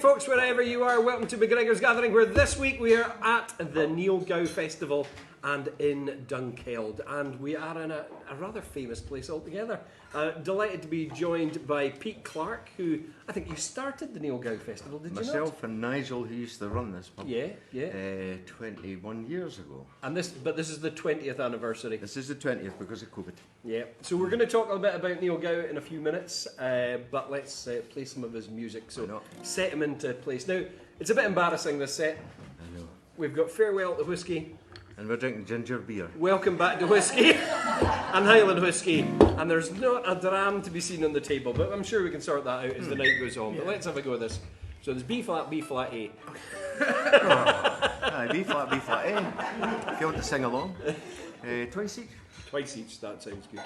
folks, wherever you are, welcome to MacGregor's Gathering, where this week we are at the Niel Gow Festival and in Dunkeld, and we are in a rather famous place altogether. Delighted to be joined by Pete Clark, who I think you started the Niel Gow Festival, did you not? Myself and Nigel, who used to run this pub. Yeah. 21 years ago. And this is the 20th anniversary. This is the 20th because of COVID. Yeah. So we're going to talk a bit about Niel Gow in a few minutes, but let's play some of his music. So set him into place. Now, it's a bit embarrassing, this set. I know. We've got Farewell to Whiskey. And we're drinking ginger beer. Welcome Back to Whiskey and Highland Whiskey. And there's not a dram to be seen on the table, but I'm sure we can sort that out as the night goes on. But let's have a go at this. So there's B flat, A. Aye, B flat, A. If you want to sing along. Twice each. Twice each, that sounds good.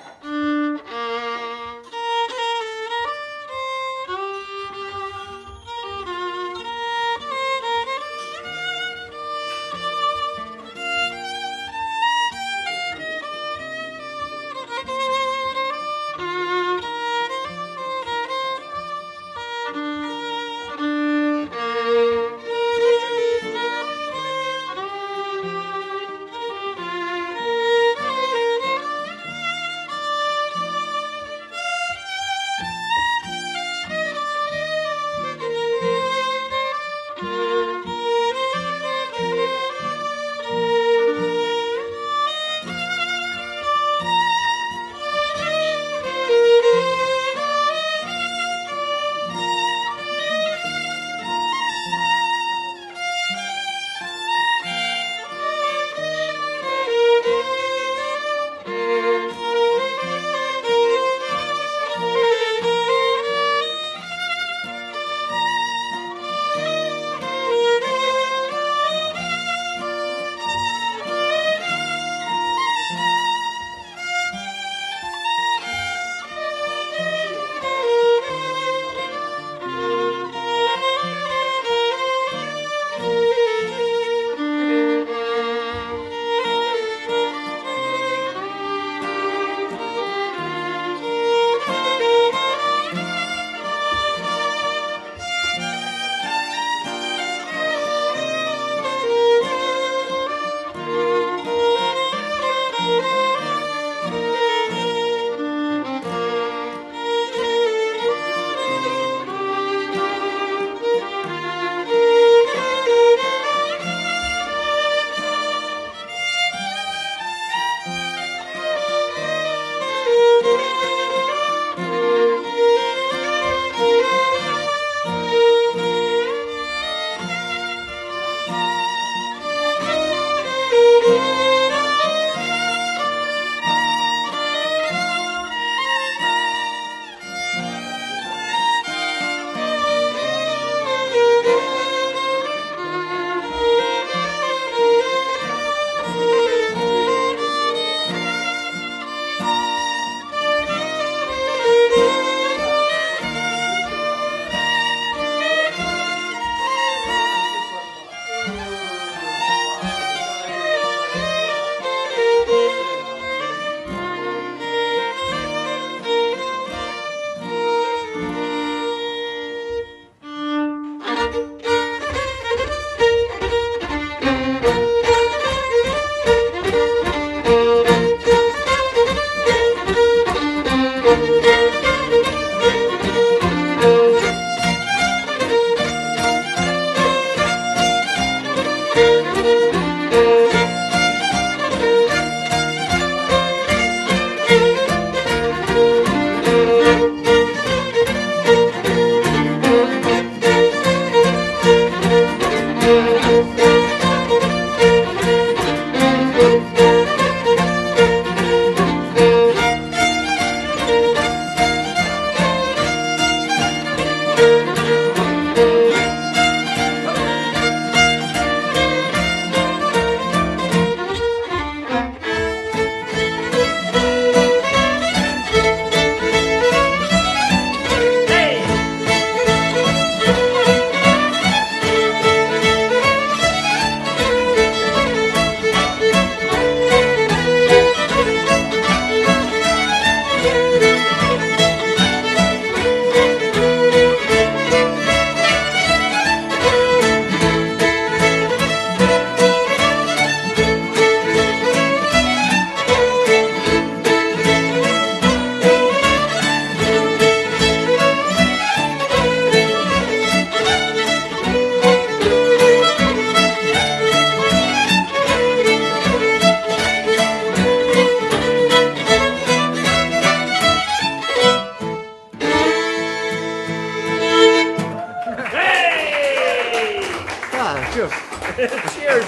cheers.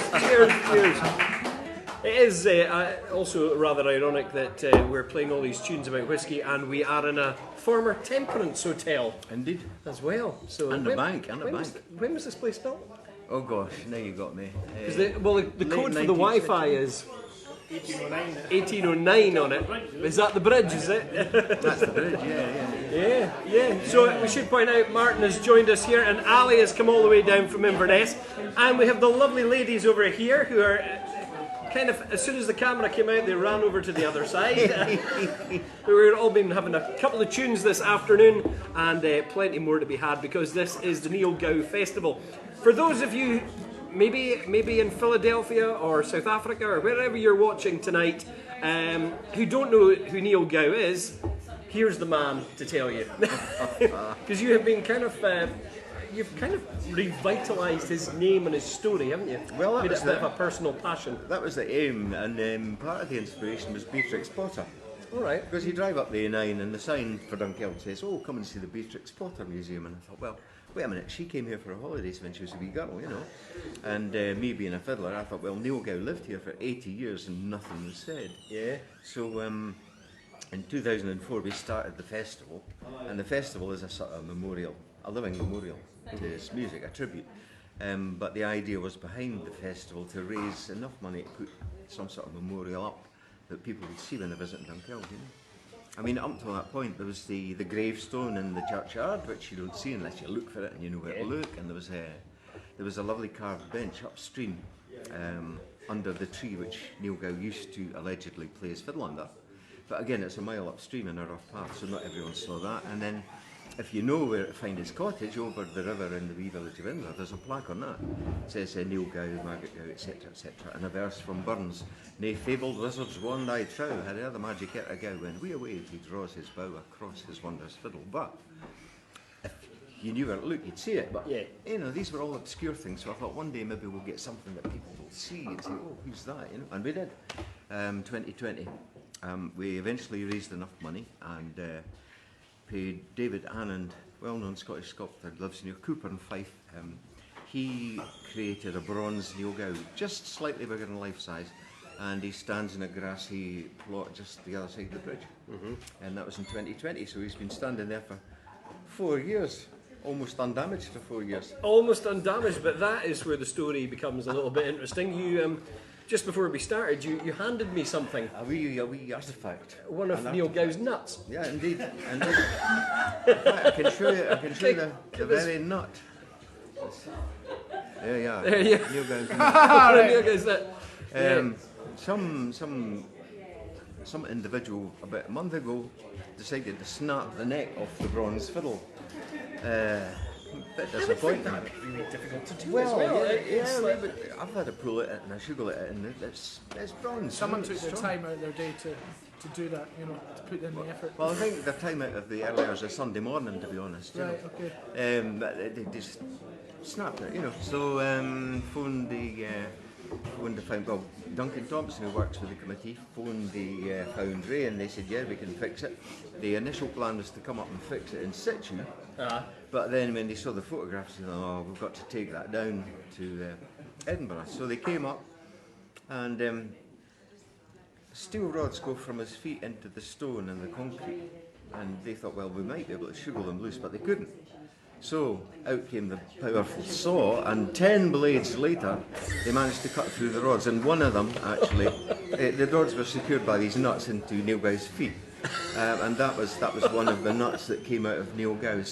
It is also rather ironic that we're playing all these tunes about whiskey and we are in a former temperance hotel. Indeed. As well. So And a bank. When was this place built? Oh gosh, now you got me. Because the code for the 19th Wi-Fi is 1809 on it. Is that the bridge, is it? That's the bridge, yeah. So we should point out Martin has joined us here and Ali has come all the way down from Inverness. And we have the lovely ladies over here who are kind of, as soon as the camera came out, they ran over to the other side. We've all been having a couple of tunes this afternoon and plenty more to be had because this is the Niel Gow Festival. For those of you maybe in Philadelphia or South Africa or wherever you're watching tonight who don't know who Niel Gow is, here's the man to tell you. Because you have been you've kind of revitalised his name and his story, haven't you? Well, that made was it a bit of a personal passion. That was the aim, and part of the inspiration was Beatrix Potter. All right. Because you drive up the A9 and the sign for Dunkeld says, "Oh, come and see the Beatrix Potter Museum." And I thought, well, wait a minute, she came here for holidays when she was a wee girl, you know. And me being a fiddler, I thought, well, Niel Gow lived here for 80 years and nothing was said. Yeah. So in 2004 we started the festival, and the festival is a sort of memorial, a living memorial to his music, a tribute. But the idea was behind the festival to raise enough money to put some sort of memorial up that people would see when they visit Dunkeld, you know. I mean, up until that point, there was the gravestone in the churchyard, which you don't see unless you look for it and you know where to look. And there was a lovely carved bench upstream under the tree which Niel Gow used to allegedly play his fiddle under. But again, it's a mile upstream in a rough path, so not everyone saw that. And then, if you know where to find his cottage over the river in the wee village of Inver, there's a plaque on that. It says Niel Gow, Margaret Gow, etc., etc. And a verse from Burns: "Nae fabled wizard's wand I trow, had e'er the magic at a go, when we away he draws his bow across his wondrous fiddle." But if you knew where to look, you'd see it. But you know, these were all obscure things. So I thought one day maybe we'll get something that people will see and say, "Oh, who's that?" You know, and we did. 2020, we eventually raised enough money and paid David Annand, well-known Scottish sculptor, lives near Cooper in Fife. He created a bronze Niel Gow, just slightly bigger than life size, and he stands in a grassy plot just the other side of the bridge. And that was in 2020, so he's been standing there for 4 years, almost undamaged for 4 years. Almost undamaged, but that is where the story becomes a little bit interesting. You, just before we started, you handed me something. A wee artefact. One of Niel Gow's nuts. Yeah, indeed. In fact, I can show you the very nut. There you are. There you are. Niel Gow's nut. Niel Gow's nut. Some individual about a month ago decided to snap the neck off the bronze fiddle. Bit disappointing. That would be really difficult to do Well, as well. but I've had to pull it and I sugar it and it's bronze. Someone took their time out of their day to do that, you know, to put in the effort. Well, I think the time out of the early hours of Sunday morning, to be honest. Right, okay. But they just snapped it, you know. So phoned the foundry. Well, Duncan Thompson, who works with the committee, phoned the foundry and they said, yeah, we can fix it. The initial plan was to come up and fix it in situ. But then when they saw the photographs, they thought, oh, we've got to take that down to Edinburgh. So they came up and steel rods go from his feet into the stone and the concrete. And they thought, well, we might be able to sugar them loose, but they couldn't. So out came the powerful saw, and 10 blades later, they managed to cut through the rods. And one of them, actually, the rods were secured by these nuts into Niel Gow's feet. And that was one of the nuts that came out of Niel Gow.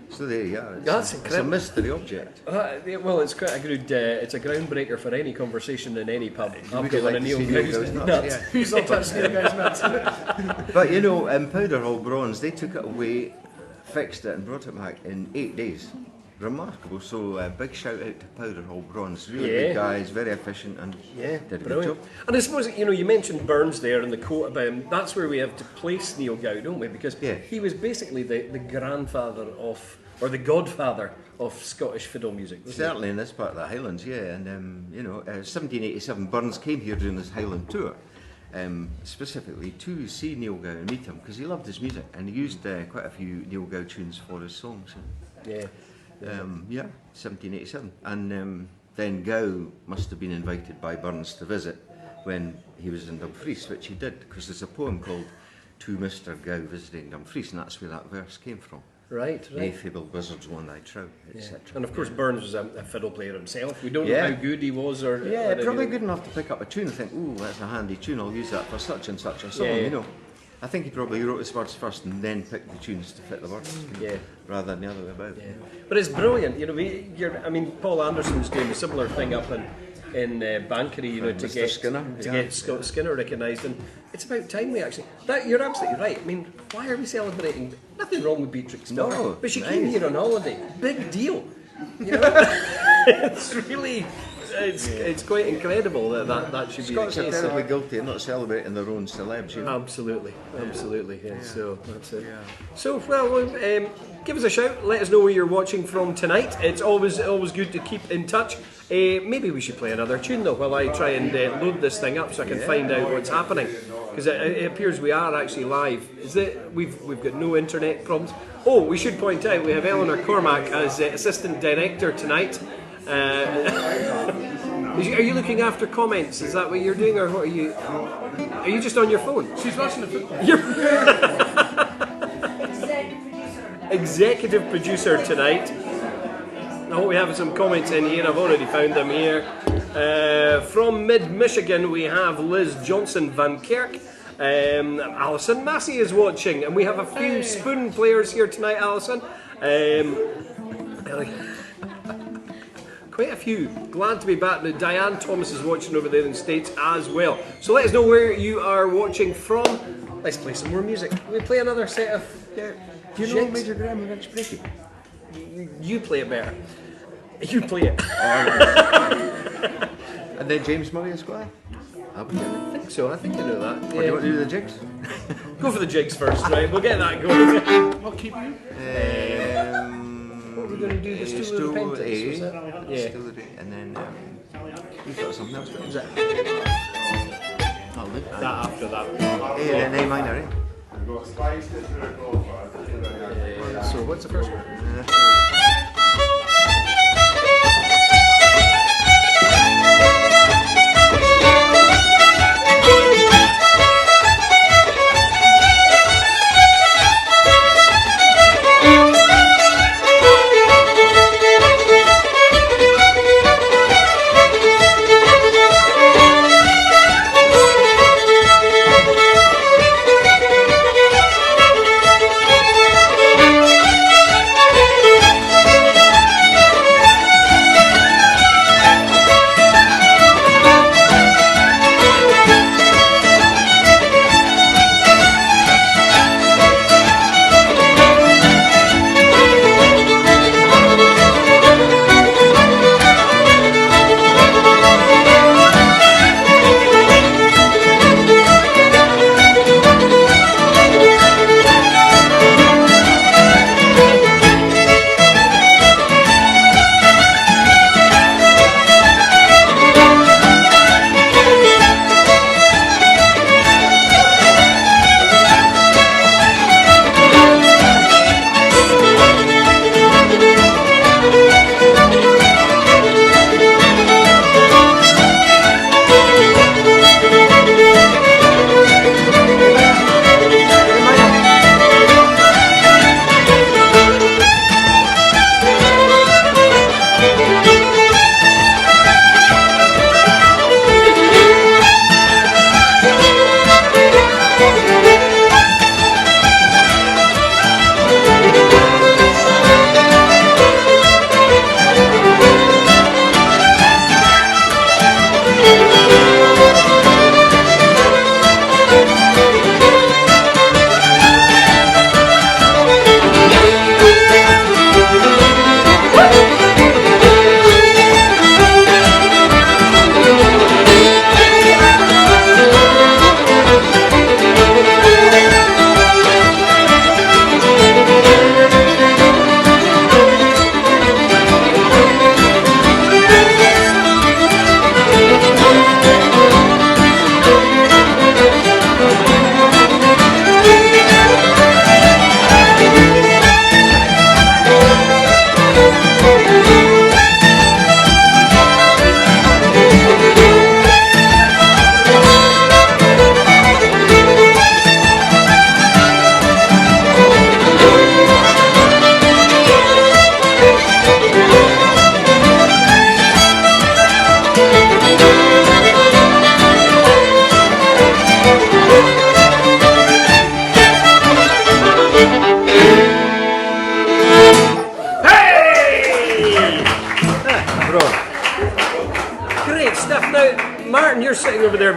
So there you are. That's it's a mystery object. Well, it's quite a good. It's a groundbreaker for any conversation in any pub. Would you like to see Niel Gow's nuts? Yeah. Who's not touched Niel Gow's nuts? But you know, in Powder Hall Bronze, they took it away, fixed it, and brought it back in 8 days. Remarkable. So big shout out to Powder Hall Bronze. Really good guys, very efficient, and did a good job. And I suppose you mentioned Burns there and the quote about him. That's where we have to place Niel Gow, don't we? Because he was basically the grandfather of, or the godfather of Scottish fiddle music. Certainly in this part of the Highlands, yeah. And 1787, Burns came here during his Highland tour. Specifically to see Niel Gow and meet him because he loved his music and he used quite a few Niel Gow tunes for his songs. 1787. And then Gow must have been invited by Burns to visit when he was in Dumfries, which he did, because there's a poem called To Mr. Gow Visiting Dumfries, and that's where that verse came from. Right. Nay, fabled wizards won thy trow, etc. And of course, Burns was a fiddle player himself. We don't know Yeah. how good he was, or Yeah, or probably anything. good enough to pick up a tune and think, ooh, that's a handy tune, I'll use that for such and such a song, Yeah. you know. I think he probably wrote his words first and then picked the tunes to fit the words, Yeah. rather than the other way about. Yeah. But it's brilliant, you know. Paul Anderson's doing a similar thing up in Bankery, you know, to Mr. get Skinner, to yeah. get Scott Skinner recognised, and it's about time we actually. You're absolutely right. I mean, why are we celebrating? Nothing wrong with Beatrix Skinner, No, but she came nice. here on holiday. Big deal. You know, it's really. It's quite incredible that should Scots be are the case. terribly guilty of not celebrating their own celebs, you know. Absolutely. Yeah. So that's it. So give us a shout. Let us know where you're watching from tonight. It's always good to keep in touch. Maybe we should play another tune though while I try and load this thing up so I can find out what's happening, because it appears we are actually live. Is it? We've got no internet problems. Oh, we should point out we have Eleanor Cormack as assistant director tonight. Are you looking after comments? Is that what you're doing, or what are you? Are you just on your phone? She's watching the football. Executive producer tonight. I hope we have some comments in here. I've already found them here. From mid-Michigan, we have Liz Johnson Van Kerk. Alison Massey is watching, and we have a few spoon players here tonight, Alison. Quite a few. Glad to be back now. Diane Thomas is watching over there in the States as well. So let us know where you are watching from. Let's play some more music. We play another set of. Do you know jigs? Major Graham and Rich Breaky? You play it better. You play it. And then James Murray Esquire? I think so. I think I know that. Or do you want to do the jigs? Go for the jigs first, right? We'll get that going. I'll keep you. What are we going to do? The Stool of Repentance, was it? Yeah. Stool of and then you've got something else. Was it? I'll look. That after that. A and then A minor, eh? So what's the first one?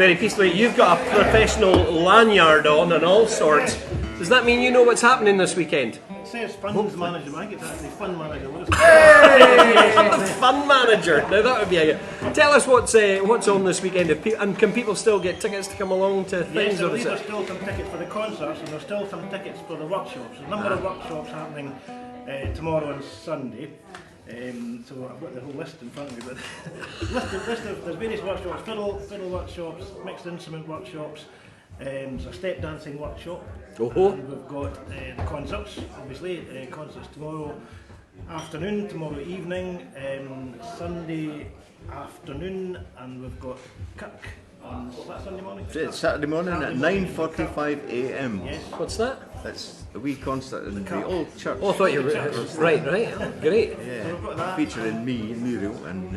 very peacefully. You've got a professional lanyard on and all sorts. Does that mean you know what's happening this weekend? It says funds manager, I think it's actually fund manager. The fun manager. Now that would be a good. Tell us what's on this weekend, and can people still get tickets to come along to things? Yes, I or believe is there's it? still some tickets for the concerts and there's still some tickets for the workshops. There's a number of workshops happening tomorrow and Sunday. So I've got the whole list in front of me, but there's various workshops, fiddle workshops, mixed instrument workshops, there's a step dancing workshop, and we've got the concerts, obviously, concerts tomorrow afternoon, tomorrow evening, Sunday afternoon, and we've got Kirk on, what's that, Sunday morning? It's Saturday morning at 9:45 a.m. Yes. What's that? That's a wee concert in the old church. Oh, I thought you were right. Oh, great. Yeah, featuring me, Muriel, and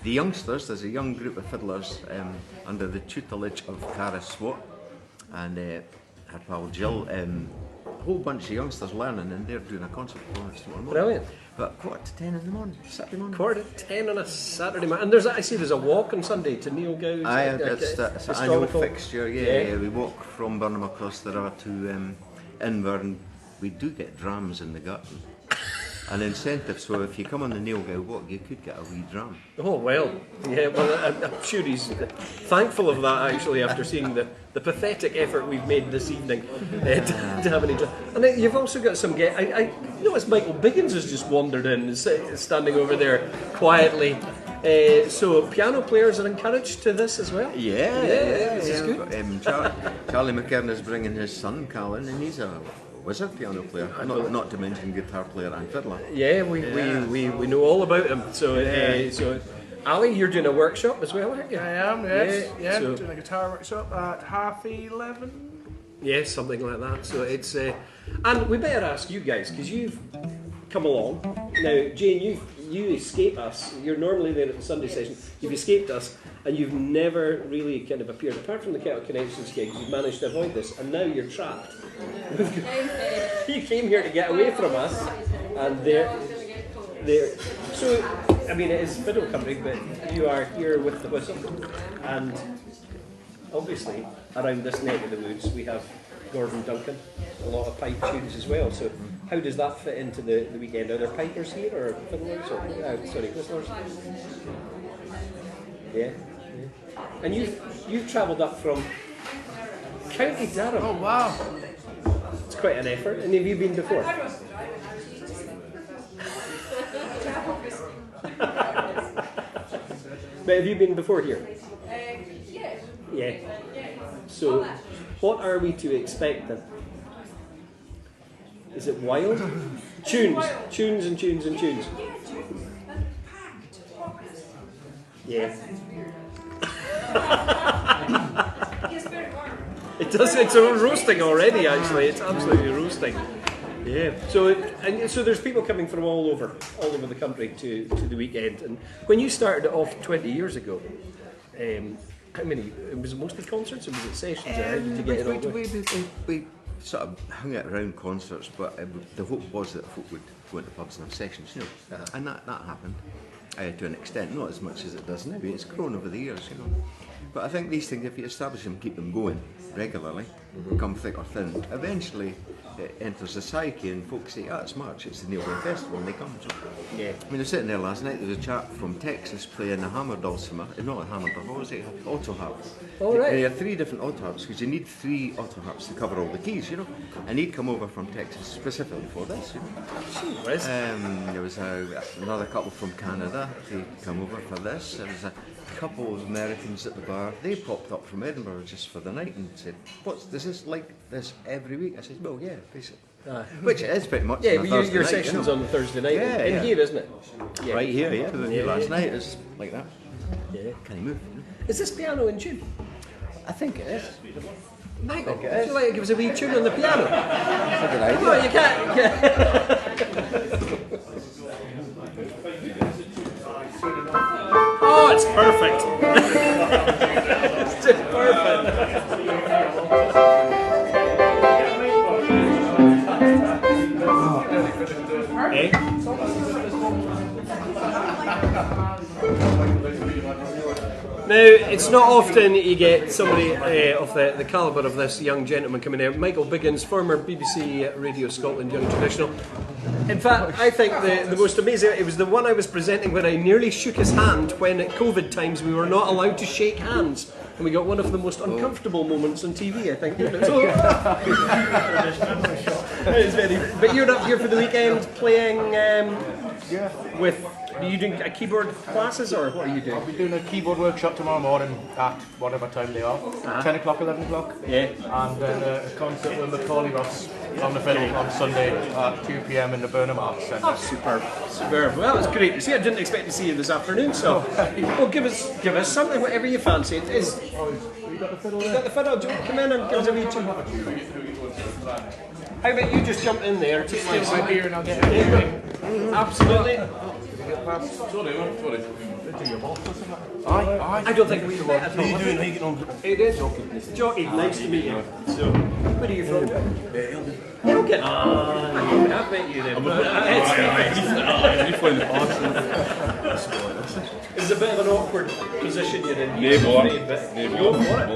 the youngsters. There's a young group of fiddlers under the tutelage of Cara Swat and her pal Jill. A whole bunch of youngsters learning, and they're doing a concert for us tomorrow morning. Brilliant. But 9:45 in the morning, Saturday morning. 9:45 on a Saturday morning. And I see there's a walk on Sunday to Niel Gow. Aye, it's an annual fixture, yeah. We walk from Birnam across the river to Inver. We do get drams in the garden. An incentive, so if you come on the Niel Gow walk, you could get a wee dram. Oh, well, yeah, well, I'm sure he's thankful of that, actually, after seeing the pathetic effort we've made this evening to have any drama. And then you've also got some I noticed Michael Biggins has just wandered in, standing over there quietly. So piano players are encouraged to this as well? Yeah, this is good. Charlie McKern is bringing his son, Callan, and he's a wizard piano player, not to mention guitar player and fiddler. Yeah, we know all about him. So, so Ali, you're doing a workshop as well, aren't you? I am, yes. Yeah, so, doing a guitar workshop at 11:30. Yes, something like that. So it's and we better ask you guys, because you've come along. Now, Jane, you escape us. You're normally there at the Sunday session. You've escaped us, and you've never really kind of appeared. Apart from the Kettle Connections gigs, you've managed to avoid this, and now you're trapped. You came here to get away from us, and there. So, I mean, it is fiddle company, but you are here with the whistle, and obviously around this neck of the woods we have Birnam Dunkeld, a lot of pipe tunes as well. So, how does that fit into the weekend? Are there pipers here or fiddlers or whistlers? Yeah. And you've travelled up from County Durham. Oh, wow. It's quite an effort. And have you been before? But have you been before here? Yeah. So, what are we to expect then? Is it wild? Tunes and tunes and tunes. Yeah. It does. It's roasting already. Actually, it's absolutely roasting. Yeah. So there's people coming from all over the country to the weekend. And when you started it off 20 years ago, how many? Was it mostly concerts or was it sessions? How did you get it all going? We sort of hung it around concerts, but the hope was that folk would go into pubs and have sessions, you know, and that happened to an extent, not as much as it does now. It's grown over the years, you know. But I think these things, if you establish them, keep them going regularly, come thick or thin, eventually it enters the psyche and folks say, it's March, it's the Niel Gow Festival, and they come. So, Yeah. I mean, I was sitting there last night, there was a chap from Texas playing a hammer dulcimer, not a hammer, but what was it? Auto harp. Oh, right. They had 3 different auto harps, because you need 3 auto harps to cover all the keys, you know. And he'd come over from Texas specifically for this, you know. There was another couple from Canada, they come over for this. There was a couple of Americans at the bar, they popped up from Edinburgh just for the night and said, is this like this every week? I said, well, yeah, basically. Which it is pretty much. Yeah, on a but Thursday your night, session's you know. on Thursday night Yeah, in yeah. here, isn't it? Yeah. Right here, yeah. We were here last night, it's like that. Yeah. Can he move? You know? Is this piano in tune? I think it is. Michael, would you like to give us a wee tune on the piano? That's a good idea. No, you can't. Oh, it's perfect. It's just perfect. Now, it's not often you get somebody of the calibre of this young gentleman coming out. Michael Biggins, former BBC Radio Scotland Young Traditional. In fact, I think the most amazing, it was the one I was presenting when I nearly shook his hand when at COVID times we were not allowed to shake hands. And we got one of the most uncomfortable moments on TV, I think. But you're up here for the weekend playing with... Are you doing keyboard classes or what are you doing? I'll be doing a keyboard workshop tomorrow morning at whatever time they are, 10 o'clock, 11 o'clock. Yeah. And then a concert with Macaulay Ross on the fiddle on Sunday at 2 p.m. in the Birnam Centre. Oh, superb, superb. Well, it's great to see. I didn't expect to see you this afternoon, so well, give us something, whatever you fancy. It is. You got the fiddle You got the fiddle. Do you want to come in and give us a wee tune? How about you just jump in there? Take my my beer and I'll get it. Absolutely. Sorry. I don't think we've met at all. How are you doing? It is. Jockey, nice to meet you. So, where are you from? Elgin. I've met you then. It's a bit of an awkward position you're in. Nee, Go maar.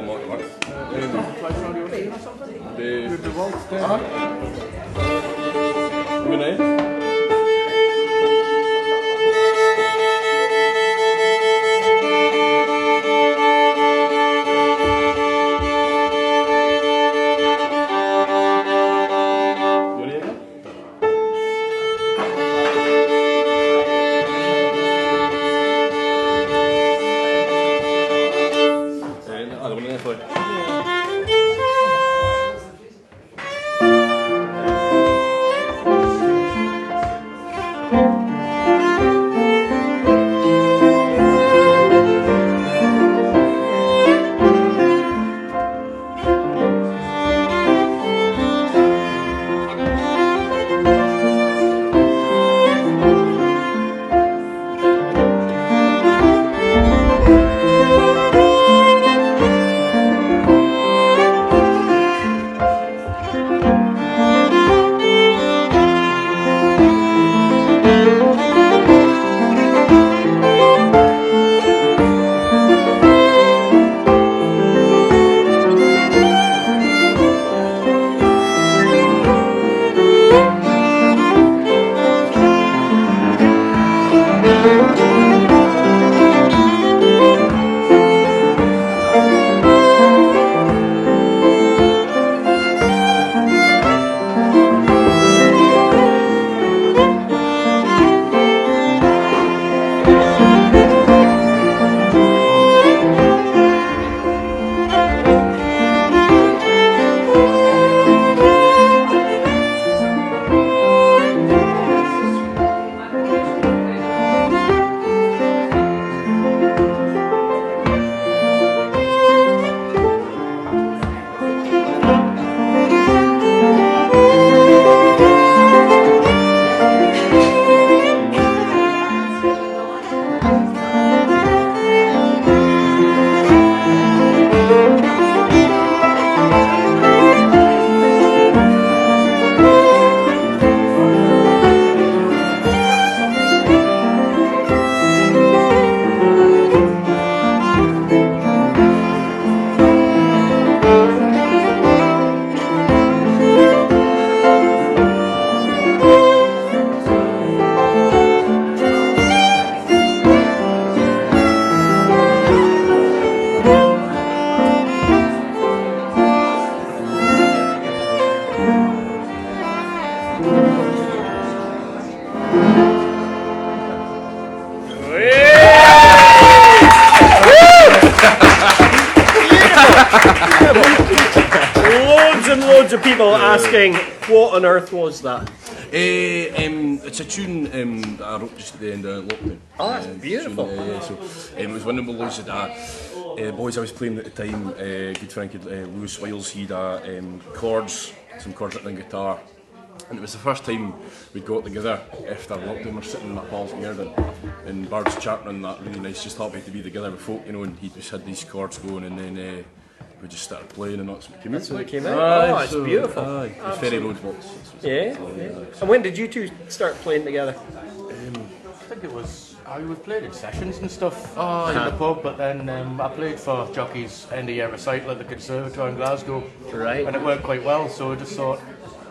Loads of people asking, what on earth was that? It's a tune that I wrote just at the end of lockdown. Oh, that's beautiful. It was when we lost the boys I was playing at the time, good friend Lewis Wiles, he had some chords on guitar. And it was the first time we got together after lockdown. We're sitting in my pal's ear and birds chirping and that, really nice, just happy to be together with folk, you know, and he just had these chords going and then we just started playing and that's what came out. That's what it came out. Oh, it's beautiful. It's Ferry Road Waltz. Yeah. And when did you two start playing together? I think it was, we played in sessions and stuff in the pub, but then I played for Jockey's end of year recital at the Conservatoire in Glasgow. Right. And it worked quite well, so I just thought,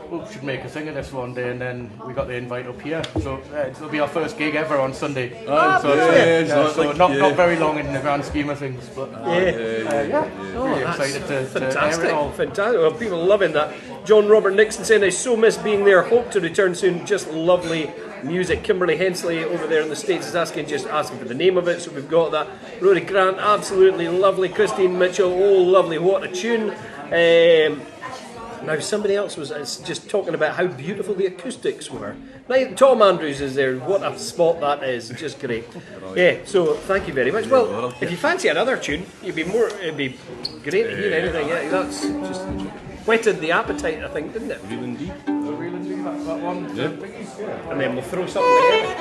we should make a thing of this one day, and then we got the invite up here. So it'll be our first gig ever on Sunday. Not very long in the grand scheme of things, but really excited to air it all. Fantastic. Well, people loving that. John Robert Nixon saying, I so miss being there, hope to return soon. Just lovely music. Kimberly Hensley over there in the States is asking for the name of it, so we've got that. Rory Grant, absolutely lovely. Christine Mitchell, oh lovely, what a tune. Now somebody else was just talking about how beautiful the acoustics were. Now, Tom Andrews is there, what a spot that is, just great. Yeah, so thank you very much. Well, if you fancy another tune, it'd be great to hear anything. Yeah, that's just whetted the appetite, I think, didn't it? Real indeed. Real indeed, that one. Yeah. Biggins, yeah. And then we'll throw something together.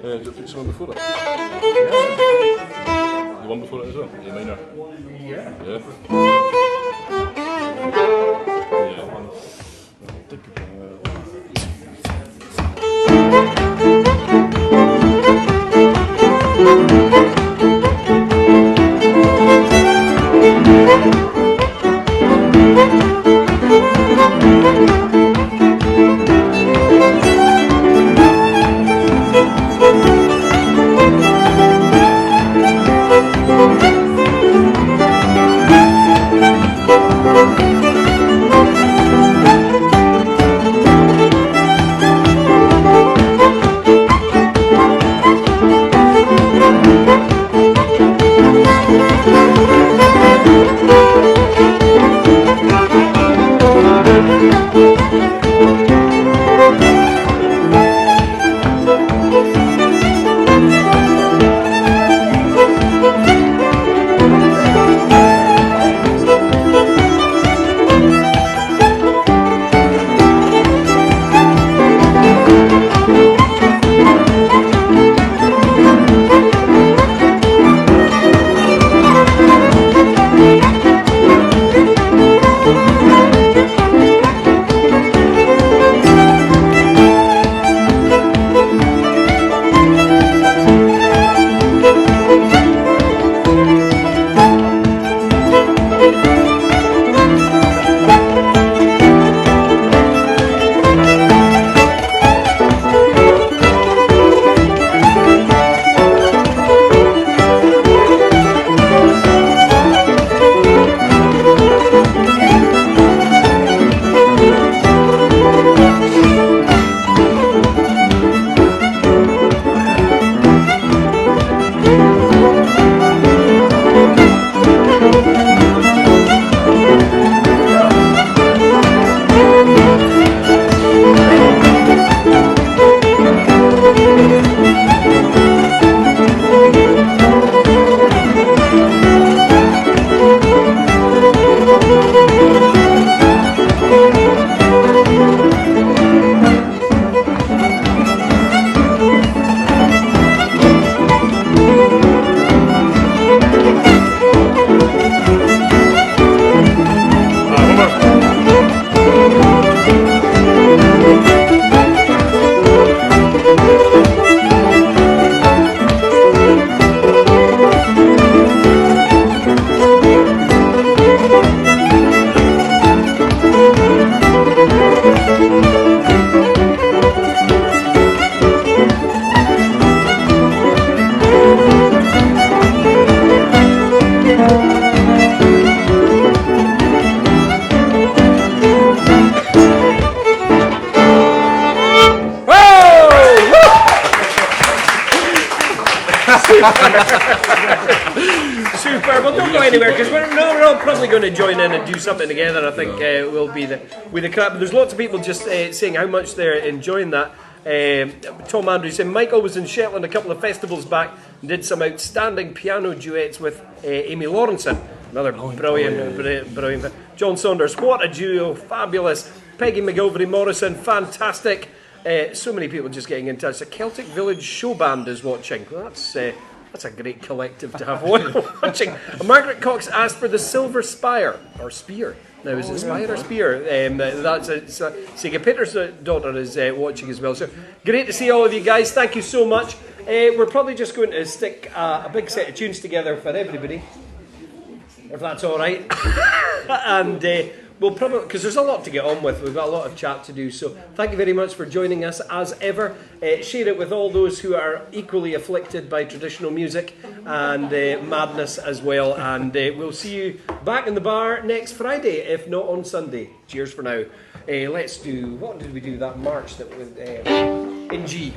Did you put someone before it? The one before it as well? A minor? Yeah. Yeah. Super. Well, don't go anywhere because we're all probably going to join in and do something together. I think we'll be the crap. But there's lots of people just saying how much they're enjoying that. Tom Andrews saying Michael was in Shetland a couple of festivals back and did some outstanding piano duets with Amy Lawrenson. Another brilliant. John Saunders, what a duo, fabulous. Peggy McGilvery Morrison, fantastic. So many people just getting in touch. The Celtic Village Show Band is watching. Well, that's That's a great collective to have watching. Margaret Cox asked for the Silver Spire, or Spear. Now, is it Spire or Spear? That's Sega Peter's daughter is watching as well. So great to see all of you guys. Thank you so much. We're probably just going to stick a big set of tunes together for everybody, if that's all right. And we'll probably, because there's a lot to get on with, we've got a lot of chat to do. So thank you very much for joining us as ever. Share it with all those who are equally afflicted by traditional music and madness as well. And we'll see you back in the bar next Friday, if not on Sunday. Cheers for now. Let's do, what did we do that march that was in G?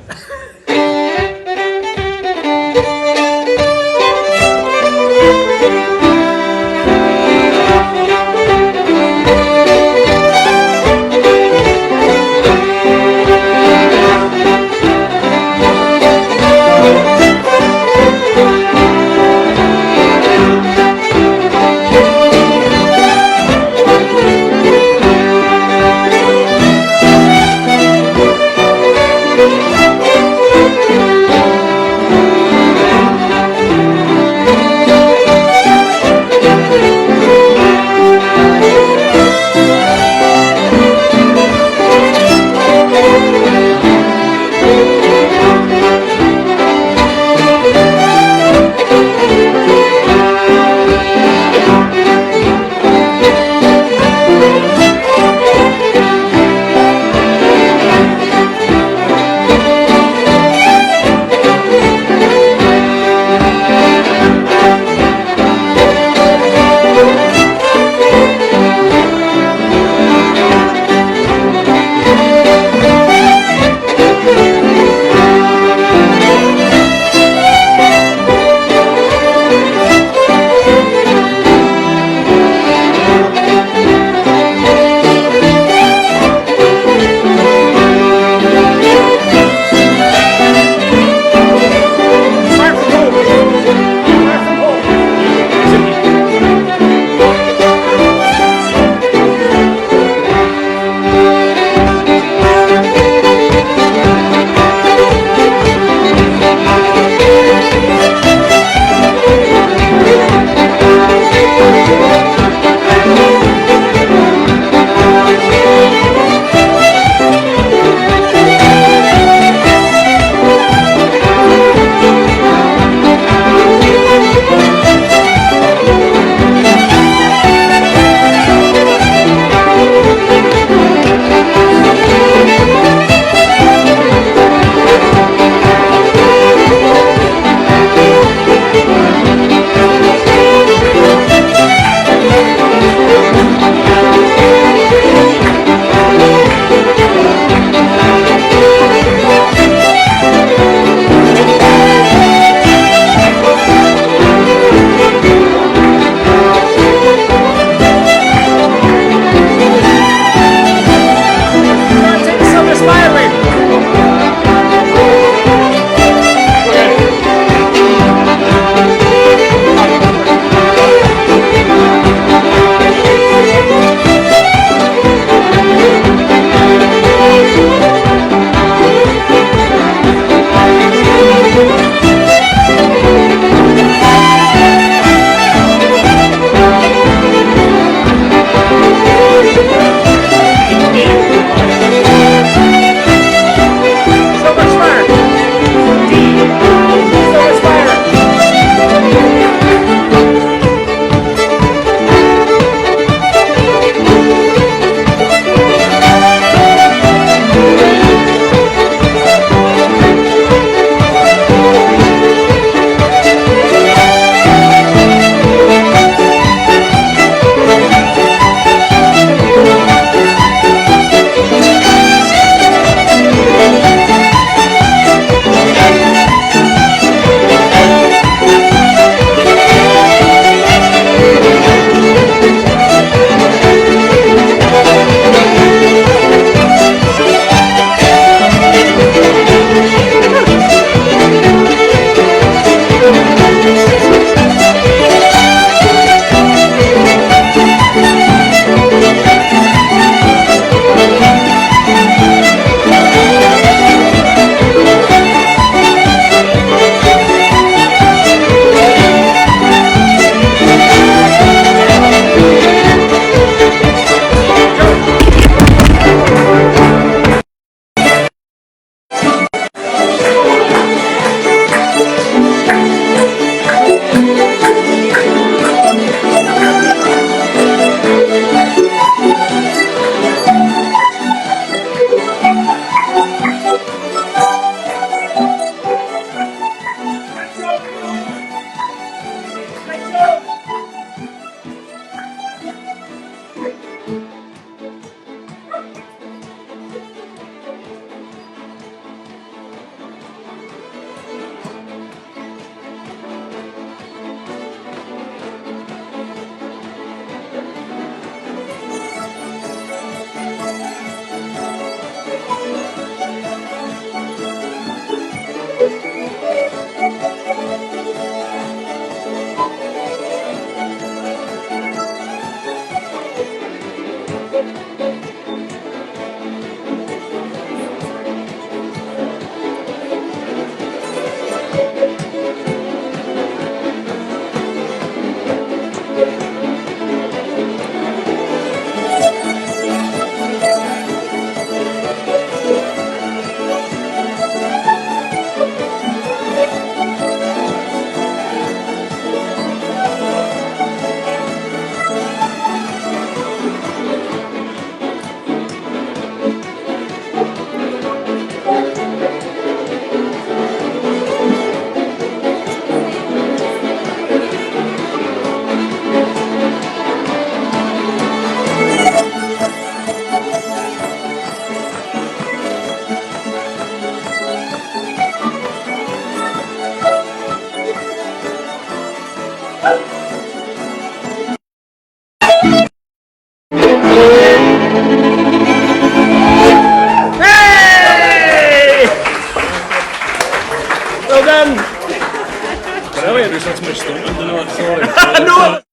because that's my stomach, you know, sorry. No!